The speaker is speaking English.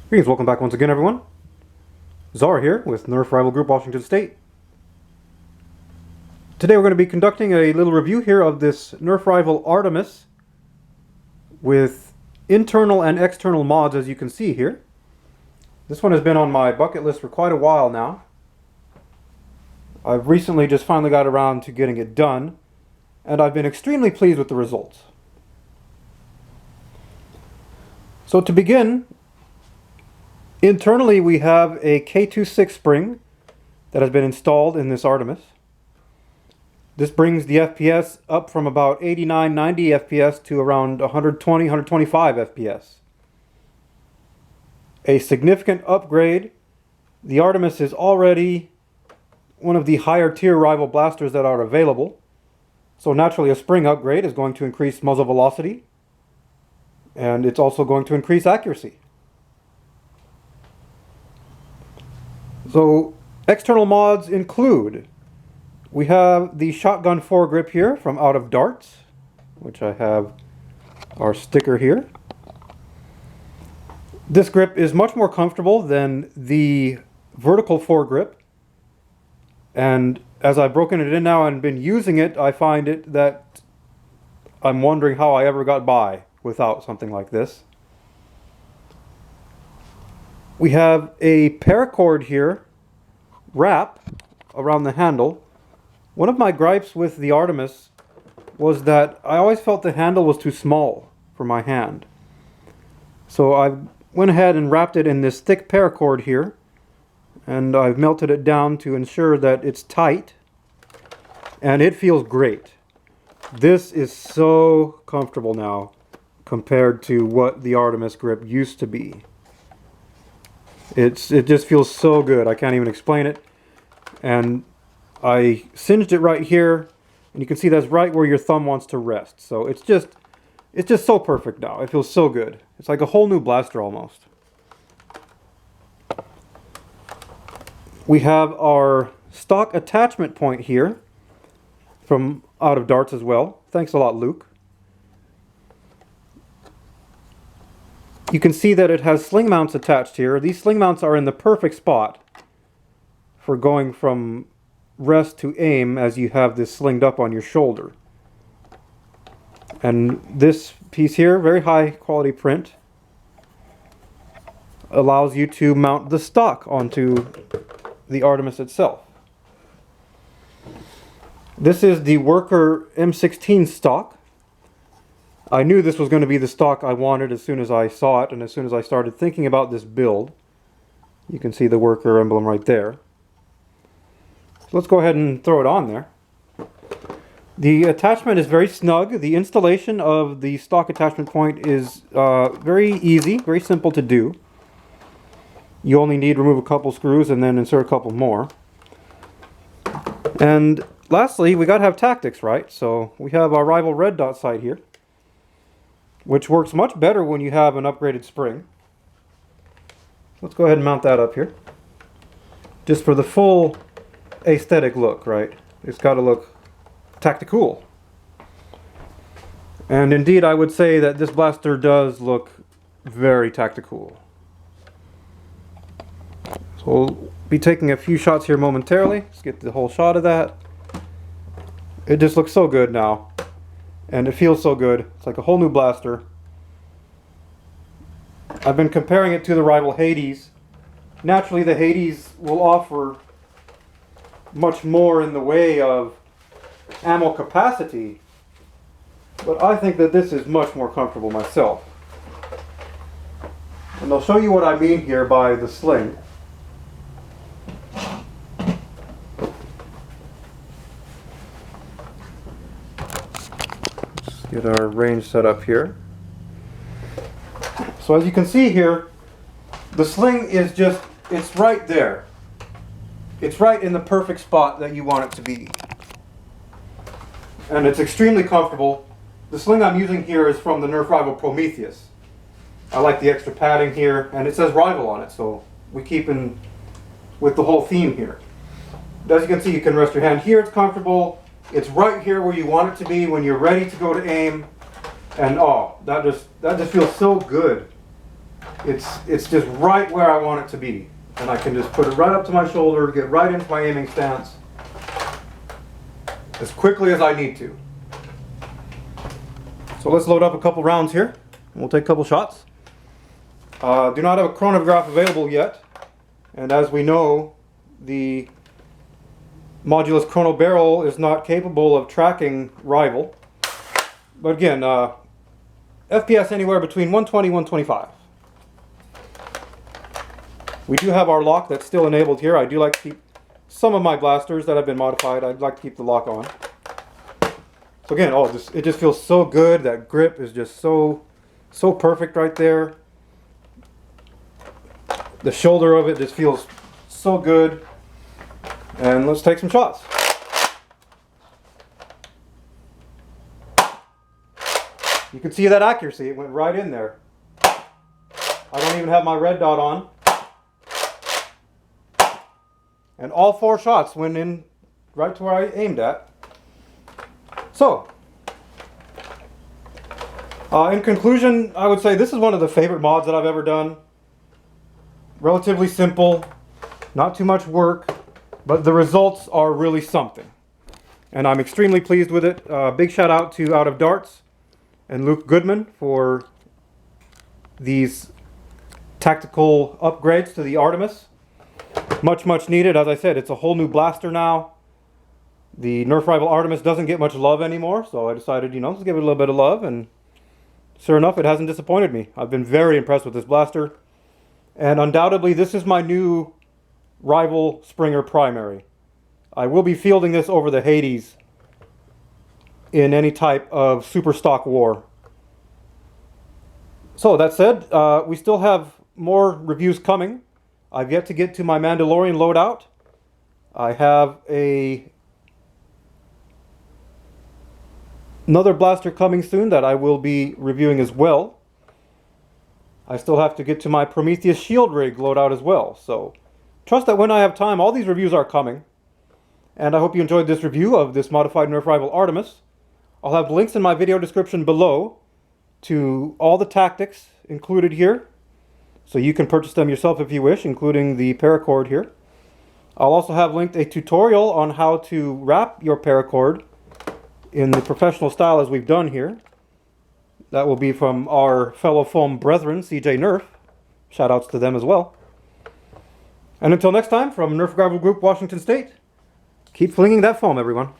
Greetings, welcome back once again, everyone. Czar here with Nerf Rival Group, Washington State. Today we're going to be conducting a little review here of this Nerf Rival Artemis with internal and external mods, as you can see here. This one has been on my bucket list for quite a while now. I've recently just finally got around to getting it done, and I've been extremely pleased with the results. So to begin, internally we have a K26 Spring that has been installed in this Artemis. This brings the FPS up from about 89-90 FPS to around 120-125 FPS. A significant upgrade. The Artemis is already one of the higher tier rival blasters that are available. So naturally a spring upgrade is going to increase muzzle velocity, and it's also going to increase accuracy. So external mods include, we have the shotgun foregrip here from Out of Darts, which I have our sticker here. This grip is much more comfortable than the vertical foregrip, and as I've broken it in now and been using it, I find it that I'm wondering how I ever got by without something like this. We have a paracord here, wrap around the handle. One of my gripes with the Artemis was that I always felt the handle was too small for my hand. So I went ahead and wrapped it in this thick paracord here, and I've melted it down to ensure that it's tight, and it feels great. This is so comfortable now compared to what the Artemis grip used to be. It just feels so good. I can't even explain it. And I singed it right here, and you can see that's right where your thumb wants to rest. So it's just so perfect now. It feels so good. It's like a whole new blaster almost. We have our stock attachment point here from Out of Darts as well. Thanks a lot, Luke. You can see that it has sling mounts attached here. These sling mounts are in the perfect spot for going from rest to aim as you have this slinged up on your shoulder. And this piece here, very high quality print, allows you to mount the stock onto the Artemis itself. This is the worker M16 stock. I knew this was going to be the stock I wanted as soon as I saw it, and as soon as I started thinking about this build. You can see the worker emblem right there. So let's go ahead and throw it on there. The attachment is very snug. The installation of the stock attachment point is very easy, very simple to do. You only need to remove a couple screws and then insert a couple more. And lastly, we got to have tactics, right? So we have our rival red dot sight here, which works much better when you have an upgraded spring. Let's go ahead and mount that up here. Just for the full aesthetic look, right? It's got to look tactical. And indeed, I would say that this blaster does look very tactical. So we'll be taking a few shots here momentarily. Let's get the whole shot of that. It just looks so good now. And it feels so good. It's like a whole new blaster. I've been comparing it to the rival Hades. Naturally, the Hades will offer much more in the way of ammo capacity, but I think that this is much more comfortable myself. And I'll show you what I mean here by the sling. Get our range set up here. So as you can see here, the sling is just, it's right there. It's right in the perfect spot that you want it to be. And it's extremely comfortable. The sling I'm using here is from the Nerf Rival Prometheus. I like the extra padding here, and it says Rival on it, so we keep in with the whole theme here. As you can see, you can rest your hand here, it's comfortable. It's right here where you want it to be when you're ready to go to aim. And oh, that just feels so good. It's just right where I want it to be. And I can just put it right up to my shoulder, get right into my aiming stance as quickly as I need to. So let's load up a couple rounds here. We'll take a couple shots. Do not have a chronograph available yet. And as we know, the modulus chrono barrel is not capable of tracking rival. But again, FPS anywhere between 120 and 125. We do have our lock that's still enabled here. I do like to keep some of my blasters that have been modified. I'd like to keep the lock on. So again, it just feels so good. That grip is just so perfect right there. The shoulder of it just feels so good. And let's take some shots. You can see that accuracy. It went right in there. I don't even have my red dot on. And all 4 shots went in right to where I aimed at. So, in conclusion, I would say this is one of the favorite mods that I've ever done. Relatively simple, not too much work, but the results are really something. And I'm extremely pleased with it. Big shout out to Out of Darts and Luke Goodman for these tactical upgrades to the Artemis. Much needed. As I said, it's a whole new blaster now. The Nerf rival Artemis doesn't get much love anymore, so I decided, let's give it a little bit of love, and sure enough, it hasn't disappointed me. I've been very impressed with this blaster, and undoubtedly this is my new rival Springer primary. I will be fielding this over the Hades in any type of super stock war. So that said, we still have more reviews coming. I've yet to get to my Mandalorian loadout. I have another blaster coming soon that I will be reviewing as well. I still have to get to my Prometheus shield rig loadout as well. So trust that when I have time, all these reviews are coming. And I hope you enjoyed this review of this modified Nerf rival Artemis. I'll have links in my video description below to all the tactics included here, so you can purchase them yourself if you wish, including the paracord here. I'll also have linked a tutorial on how to wrap your paracord in the professional style as we've done here. That will be from our fellow foam brethren, CJ Nerf. Shoutouts to them as well. And until next time, from Nerf Gravel Group, Washington State, keep flinging that foam, everyone.